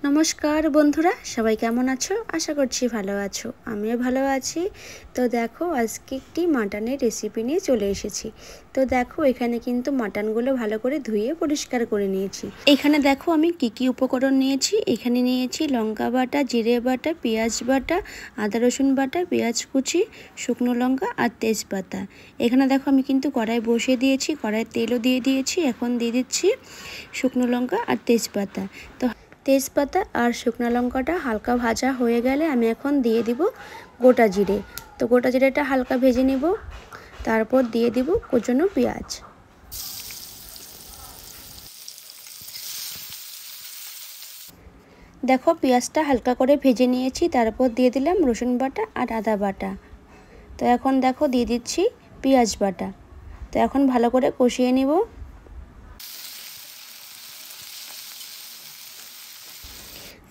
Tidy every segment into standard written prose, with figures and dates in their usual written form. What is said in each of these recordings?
নমস্কার বন্ধুরা, সবাই কেমন আছো? আশা করছি ভালো আছো। আমিও ভালো আছি। তো দেখো, আজকে একটি মাটনের রেসিপি নিয়ে চলে এসেছি। তো দেখো, এখানে কিন্তু মাটনগুলো ভালো করে ধুয়ে পরিষ্কার করে নিয়েছি। এখানে দেখো আমি কি উপকরণ নিয়েছি। এখানে নিয়েছি লঙ্কা বাটা, জিরে বাটা, পেঁয়াজ বাটা, আদা রসুন বাটা, পেঁয়াজ কুচি, শুকনো লঙ্কা আর তেজপাতা। এখানে দেখো আমি কিন্তু কড়াই বসিয়ে দিয়েছি, কড়াইয়ে তেলও দিয়ে দিয়েছি। এখন দিয়ে দিচ্ছি শুকনো লঙ্কা আর তেজপাতা। তো তেজপাতা আর শুকনো লঙ্কাটা হালকা ভাজা হয়ে গেলে আমি এখন দিয়ে দিব গোটা জিরে। তো গোটা জিরেটা হালকা ভেজে নেব, তারপর দিয়ে দিব কুচনো পেঁয়াজ। দেখো, পেঁয়াজটা হালকা করে ভেজে নিয়েছি, তারপর দিয়ে দিলাম রসুন বাটা আর আদা বাটা। তো এখন দেখো দিয়ে দিচ্ছি পেঁয়াজ বাটা। তো এখন ভালো করে কষিয়ে নেব।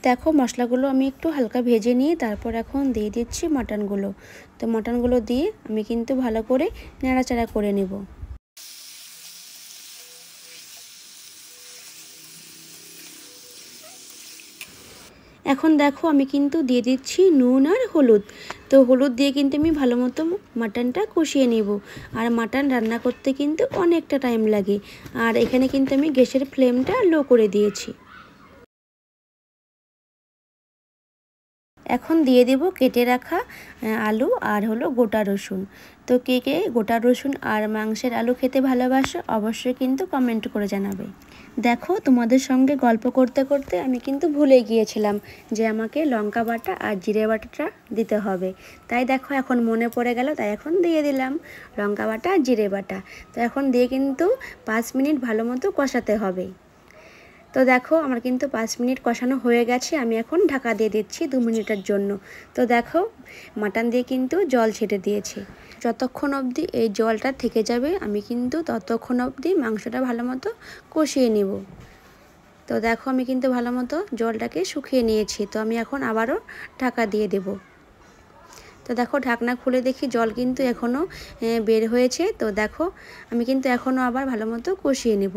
দেখো, মশলাগুলো আমি একটু হালকা ভেজে নিয়ে তারপর এখন দিয়ে দিচ্ছি মাটনগুলো। তো মাটনগুলো দিয়ে আমি কিন্তু ভালো করে নাড়াচাড়া করে নেব। এখন দেখো আমি কিন্তু দিয়ে দিচ্ছি নুন আর হলুদ। তো হলুদ দিয়ে কিন্তু আমি ভালো মতো মাটনটা কষিয়ে নেব। আর মাটন রান্না করতে কিন্তু অনেকটা টাইম লাগে। আর এখানে কিন্তু আমি গ্যাসের ফ্লেমটা লো করে দিয়েছি। এখন দিয়ে দেব কেটে রাখা আলু আর হলো গোটা রসুন। তো কে কে গোটা রসুন আর মাংসের আলু খেতে ভালোবাসো অবশ্যই কিন্তু কমেন্ট করে জানাবে। দেখো, তোমাদের সঙ্গে গল্প করতে করতে আমি কিন্তু ভুলে গিয়েছিলাম যে আমাকে লঙ্কা বাটা আর জিরে বাটাটা দিতে হবে। তাই দেখো এখন মনে পড়ে গেল, তাই এখন দিয়ে দিলাম লঙ্কা বাটা আর জিরে বাটা। তো এখন দিয়ে কিন্তু 5 মিনিট ভালো মতো কষাতে হবে। তো দেখো আমার কিন্তু 5 মিনিট কষানো হয়ে গেছে। আমি এখন ঢাকা দিয়ে দিচ্ছি 2 মিনিটের জন্য। তো দেখো, মাটন দিয়ে কিন্তু জল ছেড়ে দিয়েছে। যতক্ষণ অবধি এই জলটা থেকে যাবে আমি কিন্তু ততক্ষণ অবধি মাংসটা ভালো মতো কষিয়ে নেব। তো দেখো আমি কিন্তু ভালো মতো জলটাকে শুকিয়ে নিয়েছি। তো আমি এখন আবারও ঢাকা দিয়ে দেব। তো দেখো, ঢাকনা খুলে দেখি জল কিন্তু এখনও বের হয়েছে। তো দেখো আমি কিন্তু এখনও আবার ভালো মতো কষিয়ে নেব।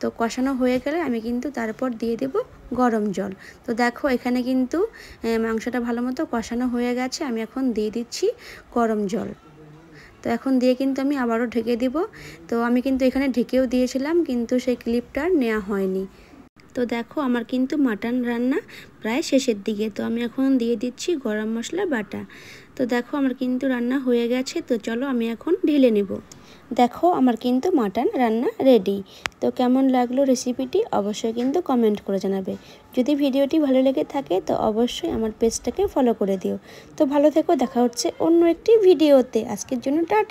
তো কষানো হয়ে গেলে আমি কিন্তু তারপর দিয়ে দেব গরম জল। তো দেখো এখানে কিন্তু মাংসটা ভালো মতো কষানো হয়ে গেছে। আমি এখন দিয়ে দিচ্ছি গরম জল। তো এখন দিয়ে কিন্তু আমি আবারও ঢেকে দিব। তো আমি কিন্তু এখানে ঢেকেও দিয়েছিলাম, কিন্তু সেই ক্লিপটা নেওয়া হয়নি। তো দেখো আমার কিন্তু মাটন রান্না প্রায় শেষের দিকে। তো আমি এখন দিয়ে দিচ্ছি গরম মশলা বাটা। তো দেখো আমার কিন্তু রান্না হয়ে গেছে। তো চলো আমি এখন ঢেলে নেব। দেখো আমার কিন্তু মাটন রান্না রেডি। তো কেমন লাগলো রেসিপিটি অবশ্যই কিন্তু কমেন্ট করে জানাবে। যদি ভিডিওটি ভালো লেগে থাকে তো অবশ্যই আমার পেজটাকে ফলো করে দিও। তো ভালো থেকো, দেখা হচ্ছে অন্য একটি ভিডিওতে। আজকের জন্য টাটা।